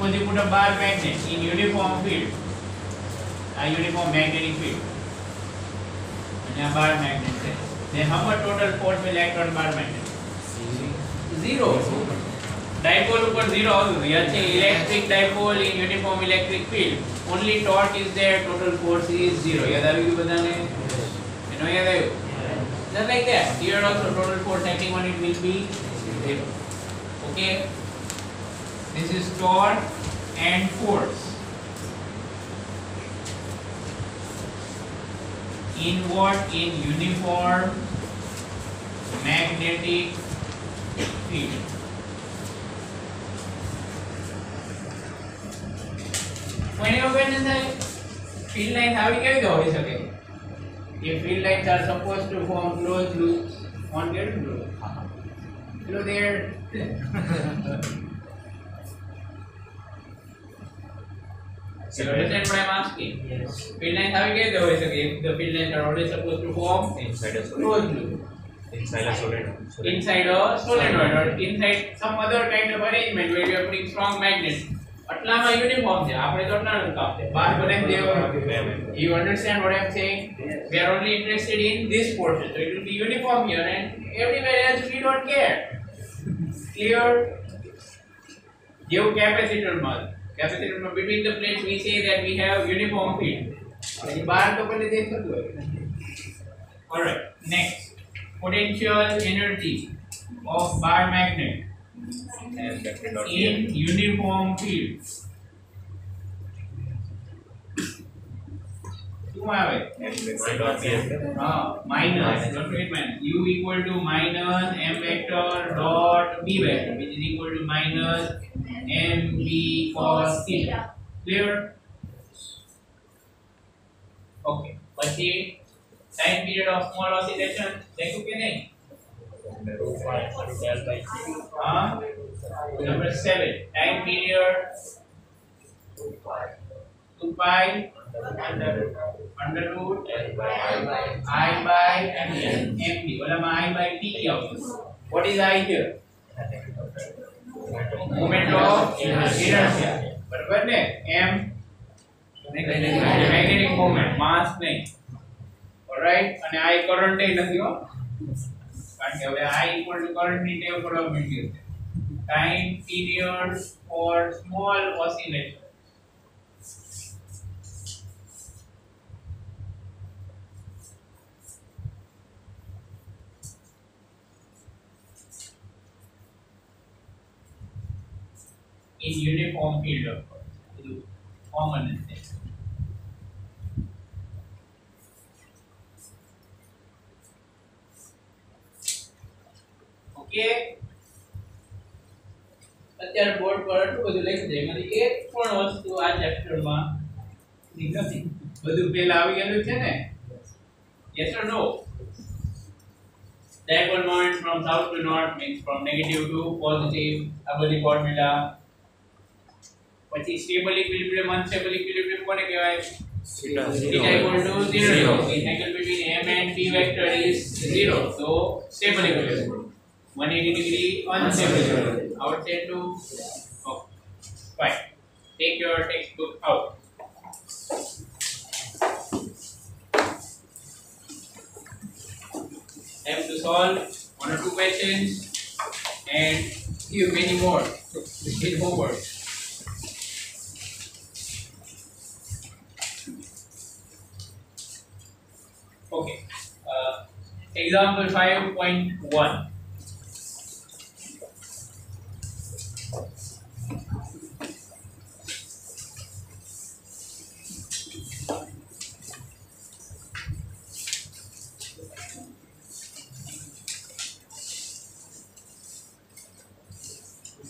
suppose you put a bar magnet in uniform field, a uniform magnetic field, and a bar magnet there. Then how much total force will act on bar magnet? Zero. Dipole ઉપર 0 આવતું યાદ છે electric dipole in uniform electric field, only torque is there, total force is 0. યાદ આવી ગયું બધાને? એનો યાદ આવ્યું? Just like that, here also total force acting on it will be 0. Okay, this is torque and force in what? In uniform magnetic field. When you question that field lines આવી કેવી રીતે હોઈ શકે? If field lines are supposed to form closed loops on their loop. Hello there. So you understand what I'm asking? Yes. Field lines have get the if the field lines are always supposed to form Inside a closed loop. Inside a solenoid. Inside a solenoid or inside some other kind of arrangement where you are putting strong magnets. આટલામાં uniform છે આપણે તો આટલાનું કામ છે બાર બને દેવો. You understand what I'm saying? We are only interested in this portion, so it will be uniform here and everywhere else we don't care. Clear? Give capacitor માં between the plates we say that we have uniform field. અને બહાર તો પહેલે દેખાતું હોય. All right, next, potential energy of bar magnet in uniform field. શું આવે? Minus, don't forget minus. U equal to minus m vector dot b vector, which is equal to minus mv cos theta. Clear? Okay. પછી time period of small oscillation देखो કે નહીં? Number 7, time period 2 pi under root I by mv. ઓલામાં I by t આવશે. What is I here? Moment of inertia. બરાબર ને? m magnetic moment, mass નહીં. Alright, અને I current એ નથી હો. કારણ કે હવે I equal to current ની ટેવ પડવા માંડી છે. Time period for small oscillation. In uniform field, of course, it is common in this. Okay. અત્યારે બોર્ડ પર આટલું બધું લખી દે એમાંથી એક પણ વસ્તુ આ ચેપ્ટરમાં નથી. બધું પહેલા આવી ગયેલું છે ને? Yes or no? Dipole moment from south to north means from negative to positive. આ બધી ફોર્મ્યુલા. પછી સ્ટેબલ ઇક્વિલિબ્રિયમ અનસ્ટેબલ ઇક્વિલિબ્રિયમ કોને કહેવાય? theta equal to 0. The angle between m and p vector is 0. So stable equilibrium. 180 degree unstable equilibrium. Outside to fine. Take your textbook out. Have to solve 1 or 2 questions and give many more in homework. Okay. Example 5.1.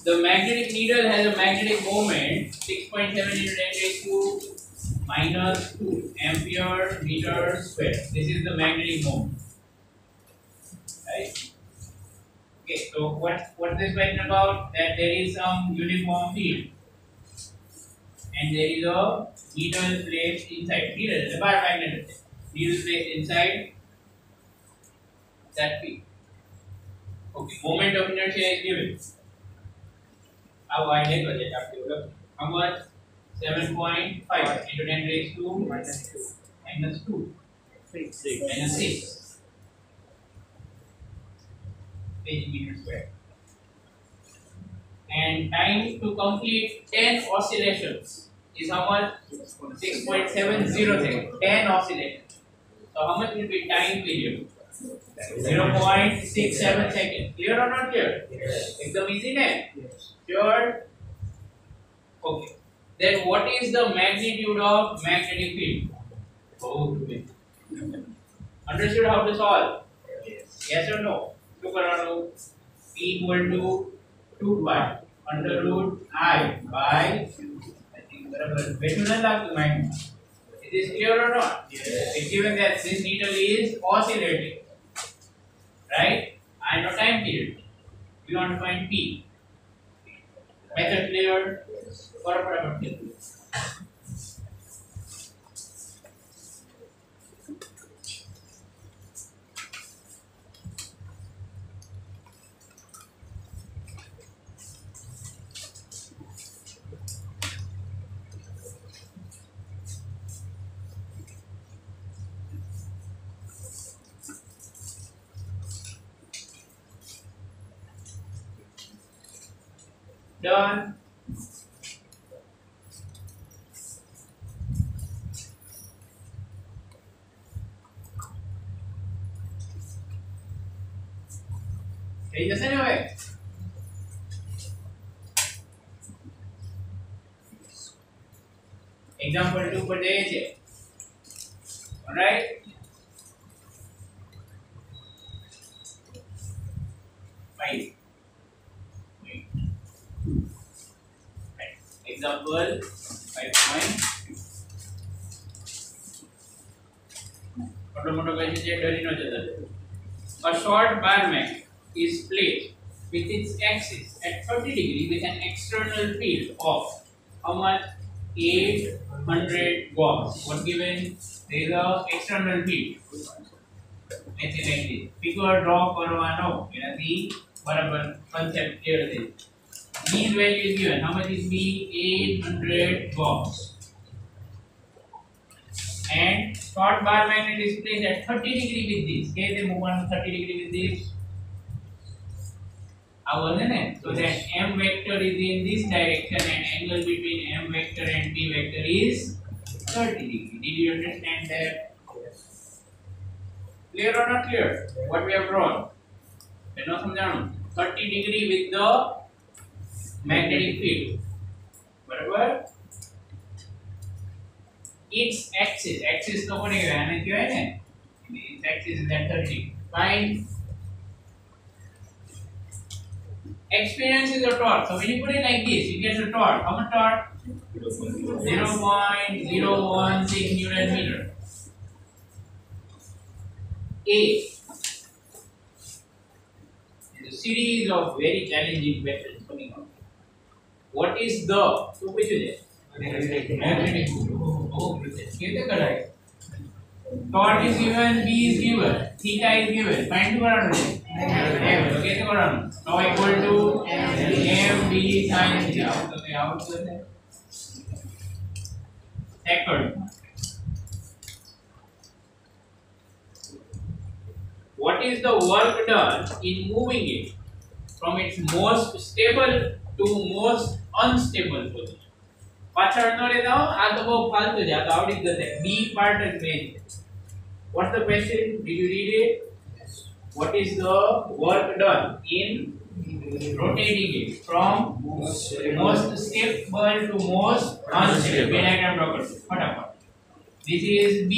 The magnetic needle has a magnetic moment 6.7 into 10 raised to minus 2 ampere meter square. This is the magnetic moment. Right? Okay, so what this question about? That there is some uniform field and there is a needle placed inside. Needle, the bar magnet. Needle placed inside that field. Okay, moment of inertia is given. अब I लेकर जाए आपके लोग How much? 7.5 into 10 raised to minus 2 minus 6 centimeter square. And time to complete 10 oscillations is how much? 6.70 seconds. 10 oscillations. So how much will be time period? 0.67 seconds. Clear or not clear? Yes. Ekdam easy, ne? Sure. Okay. Then what is the magnitude of magnetic field? Oh, good. Understood how to solve? Yes or no? શું કરવાનું? P equal to 2 pi under root I by I think બરાબર બેઠું ન લાગતું mind. Is this clear or not? Yes. It's given that this needle is oscillating, right? I know time period. We want to find P. Method clear? फटाफट clear. Done. થઈ જશે ને હવે? Example 2 પર જઈએ છે. ઓલરાઈટ. Right. Example 5. મોટો question છે, ડરી ન જતા. A short bar magnet is placed with its axis at 30 degree with an external field of how much? 800 watts. What given? There is a external field. Let's say like this. Figure draw કરવાનો એનાથી બરાબર concept clear છે. These values given. How much is B? 800 watts. And short bar magnet is placed at 30 degree with this. Okay, they move on 30 degree with this. So that M vector is in this direction and angle between M vector and P vector is 30 degree. Did you understand that? Yes. Clear or not clear? What we have drawn? 30 degree with the magnetic field. बराबर? Its axis तो कोने क्या है? क्यों है ना? Its axis is at 30. Fine. Experience is a torque. So when you put it like this, you get the torque. How much torque? 0.016 Newton meter. A is a series of very challenging questions coming out. What is the? So which is it? Magnetic field. Oh, कैसे कराए? Torque is given, B is given, theta is given. Find the parameter. M. So कैसे कराना? Tau equal to M B sin theta. Out तो है. Second. What is the work done in moving it from its most stable to most unstable position? પાછળ ન લેતા હો, આ તો બહુ ફાલતુ છે, આ તો આવડી જ જશે. B part is main. What's the question? Did you read it? What is the work done in rotating it from most stable to most unstable? B diagram draw કરો ફટાફટ. This is B.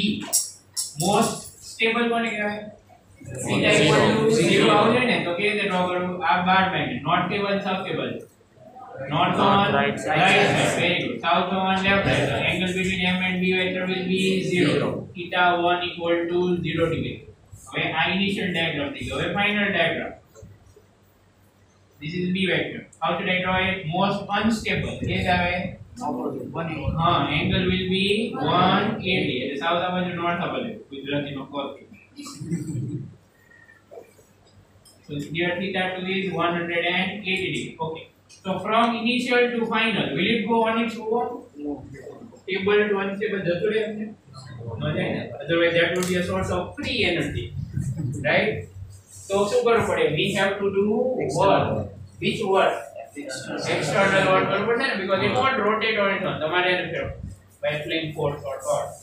Most stable કોને કહેવાય? theta equal to 0 આવશે ને, તો કેવી રીતે draw કરવું? આ bar magnet not stable sub stable. North on right side. Very good. South on left side. The angle between M and B vector will be 0. Theta 1 equal to 0 degree. Okay, initial diagram. Okay, final diagram. This is B vector. How should I draw it? Most unstable. Yes, angle will be 180. The south of the north of the Gujarati of course. So here theta 2 is 180 degree. Okay. So from initial to final, will it go on its own? Table to unstable જતું રહે એમને? No જાય ને. Otherwise that would be a source of free energy. Right? So શું કરવું પડે? We have to do work. Which work? External work કરવું પડે ને, because it won't rotate on its own. તમારે એને ફેરવો. By applying force or torque.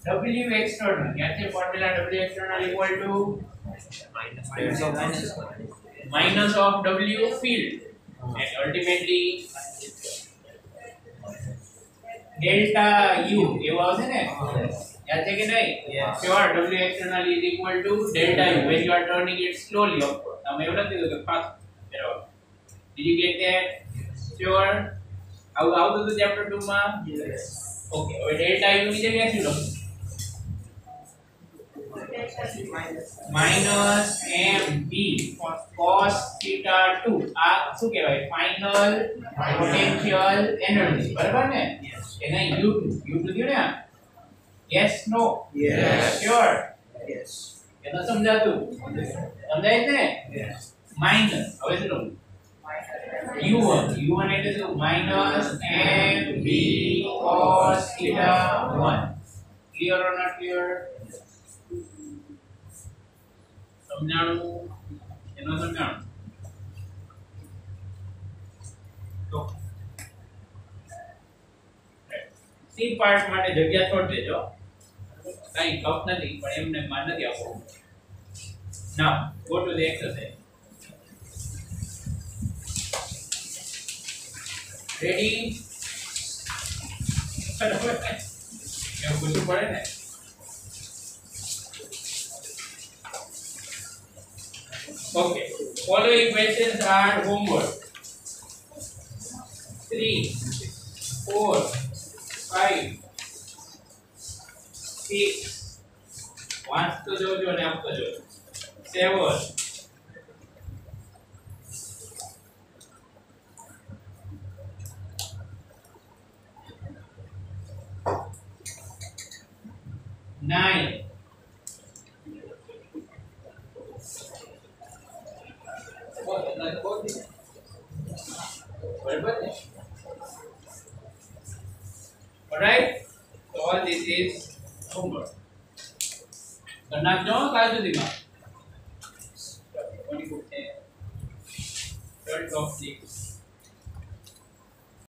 W external, याचे formula W external equal to minus of W field, and ultimately delta U એવો આવશે ને, યાદ છે કે નહીં? Sure, W external is equal to delta U when you are turning it slowly, of course. તમે એવું નથી કીધું કે fast ફેરવો. Did you get that? Sure. આવતું હતું chapter 2 માં? Yes. Okay, હવે delta U ની જગ્યાએ શું લખું? minus mb cos theta 2 આ શું કહેવાય? ફાઇનલ પોટેન્શિયલ એનર્જી, બરાબર ને? એને u2 થયું ને? yes no Yes. sure Yes. એને સમજાતું? સમજાય છે? Yes. માઈનસ હવે શું લખું? u1 એટલે શું? minus mb cos theta 1. clear or not clear? સમજાણું? એનો સમજાણું? તો સી પાર્ટ માટે જગ્યા છોડ દેજો, કઈ ટફ નથી, પણ એમને માન નથી આપો. Now go to the exercise. Ready? બરાબર ને? એવું પૂછવું પડે ને? Okay, following questions are homework. 3, 4, 5, 6. વાંચતો જોજો અને આપતો જોજો. 7, 9, 10. Alright, so all this is homework. નાખજો કાલ સુધીમાં. 24 of 6.